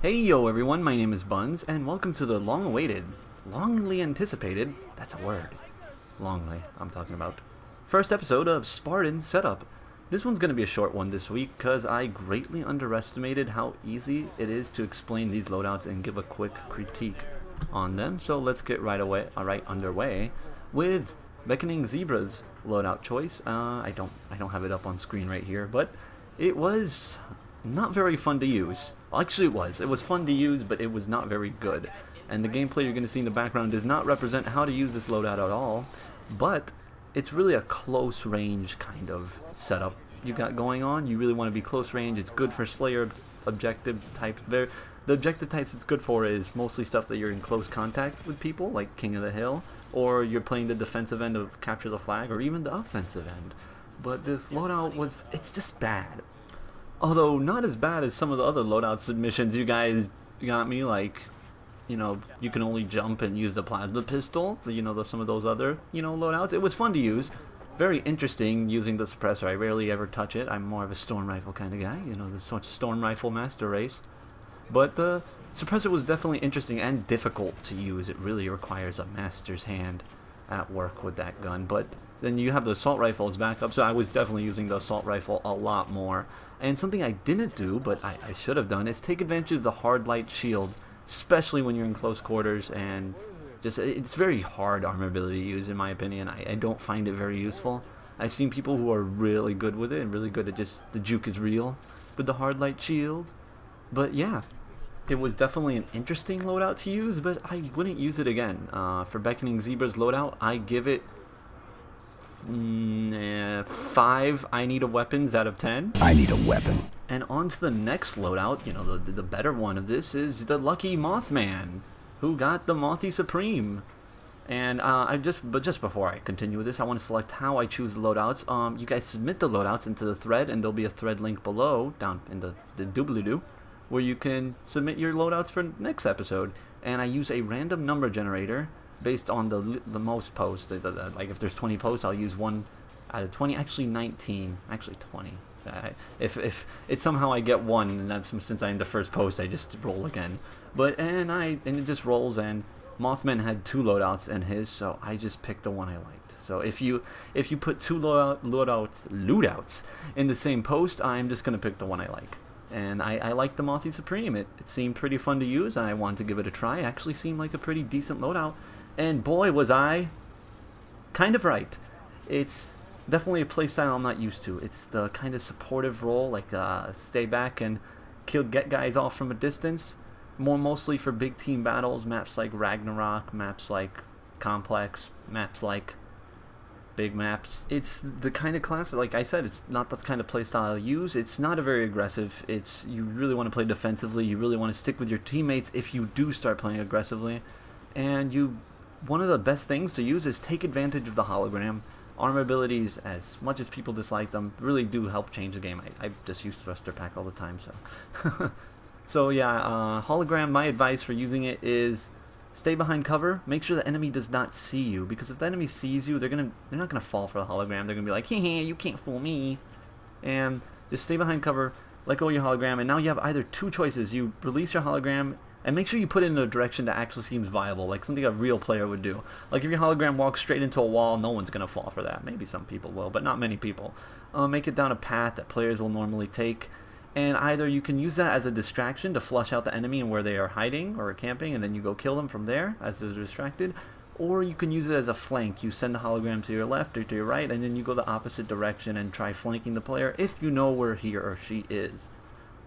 Hey yo everyone, my name is Buns, and welcome to the long-awaited, longly anticipated, that's a word, longly, I'm talking about, first episode of Spartan Setup. This one's going to be a short one this week, because I greatly underestimated how easy it is to explain these loadouts and give a quick critique on them, so let's get right underway with Beckoning Zebra's loadout choice. I don't have it up on screen right here, but it was not very fun to use. Well, actually it was fun to use, but it was not very good. And the gameplay you're going to see in the background does not represent how to use this loadout at all, but it's really a close range kind of setup you got going on. You really want to be close range. It's good for Slayer objective types. The objective types it's good for is mostly stuff that you're in close contact with people, like King of the Hill, or you're playing the defensive end of Capture the Flag, or even the offensive end. But this loadout it's just bad. Although not as bad as some of the other loadout submissions you guys got me, like, you know, you can only jump and use the plasma pistol, some of those other, loadouts. It was fun to use. Very interesting using the suppressor. I rarely ever touch it. I'm more of a storm rifle kind of guy, the storm rifle master race. But the suppressor was definitely interesting and difficult to use. It really requires a master's hand at work with that gun. But then you have the assault rifle as backup, so I was definitely using the assault rifle a lot more. And something I didn't do, but I should have done, is take advantage of the hard light shield, especially when you're in close quarters, and it's very hard armor ability to use, in my opinion. I don't find it very useful. I've seen people who are really good with it and really good at just the juke is real with the hard light shield. But yeah, it was definitely an interesting loadout to use, but I wouldn't use it again. For Beckoning Zebra's loadout, I give it 5 I need a weapons out of 10. I need a weapon. And on to the next loadout, the better one of this is the lucky Mothman, who got the Mothy Supreme. And just before I continue with this, I want to select how I choose the loadouts. You guys submit the loadouts into the thread, and there'll be a thread link below, down in the doobly-doo, where you can submit your loadouts for next episode. And I use a random number generator based on the most posts. Like if there's 20 posts, I'll use 1 out of 20. Actually 19. Actually 20. If it's somehow I get 1, and that's since I'm the first post, I just roll again. But and it just rolls. And Mothman had 2 loadouts in his, so I just picked the one I liked. So if you put 2 loadouts in the same post, I'm just gonna pick the one I like. And I like the Mothy Supreme. It seemed pretty fun to use. I wanted to give it a try. It actually seemed like a pretty decent loadout. And boy, was I kind of right. It's definitely a playstyle I'm not used to. It's the kind of supportive role, like stay back and get guys off from a distance. Mostly for big team battles, maps like Ragnarok, maps like Complex, maps like big maps. It's the kind of class, like I said, it's not the kind of playstyle I'll use. It's not a very aggressive. You really want to play defensively. You really want to stick with your teammates if you do start playing aggressively. And one of the best things to use is take advantage of the hologram. Armor abilities, as much as people dislike them, really do help change the game. I just use Thruster Pack all the time, so. So yeah, hologram, my advice for using it is stay behind cover. Make sure the enemy does not see you, because if the enemy sees you, they're not gonna fall for the hologram. They're gonna be like, hey, you can't fool me. And just stay behind cover, let go of your hologram, and now you have either 2 choices. You release your hologram, and make sure you put it in a direction that actually seems viable, like something a real player would do. Like if your hologram walks straight into a wall, no one's gonna fall for that. Maybe some people will, but not many people. Make it down a path that players will normally take. And either you can use that as a distraction to flush out the enemy and where they are hiding or camping, and then you go kill them from there as they're distracted, or you can use it as a flank. You send the hologram to your left or to your right, and then you go the opposite direction and try flanking the player if you know where he or she is.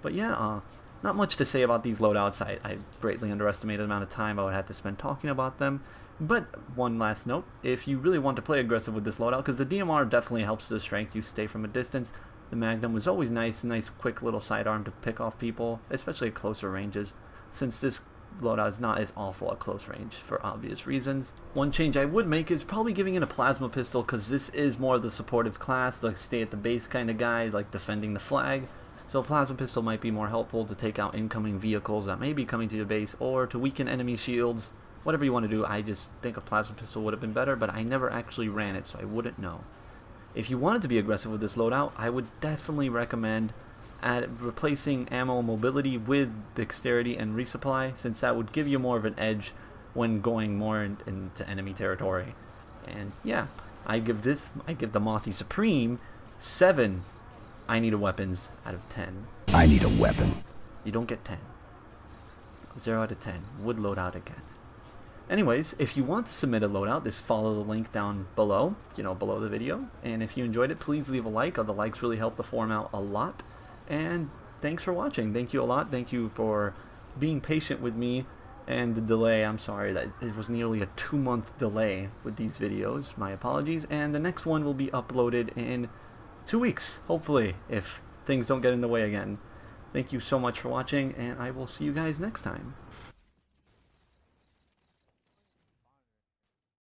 But yeah, not much to say about these loadouts. I greatly underestimated the amount of time I would have to spend talking about them. But one last note, if you really want to play aggressive with this loadout, because the DMR definitely helps the strength, you stay from a distance. The Magnum was always nice quick little sidearm to pick off people, especially at closer ranges, since this loadout is not as awful at close range for obvious reasons. One change I would make is probably giving it a plasma pistol, because this is more of the supportive class, like stay at the base kind of guy, like defending the flag. So a plasma pistol might be more helpful to take out incoming vehicles that may be coming to your base, or to weaken enemy shields. Whatever you want to do, I just think a plasma pistol would have been better, but I never actually ran it, so I wouldn't know. If you wanted to be aggressive with this loadout, I would definitely recommend replacing ammo mobility with dexterity and resupply, since that would give you more of an edge when going more into enemy territory. And yeah, I give the Mothy Supreme 7 I need a weapons out of 10. I need a weapon. You don't get 10. 0 out of 10. Would load out again. Anyways, if you want to submit a loadout, just follow the link down below, below the video. And if you enjoyed it, please leave a like. The likes really help the form out a lot. And thanks for watching. Thank you a lot. Thank you for being patient with me and the delay. I'm sorry that it was nearly a 2-month delay with these videos. My apologies. And the next one will be uploaded in 2 weeks, hopefully, if things don't get in the way again. Thank you so much for watching, and I will see you guys next time.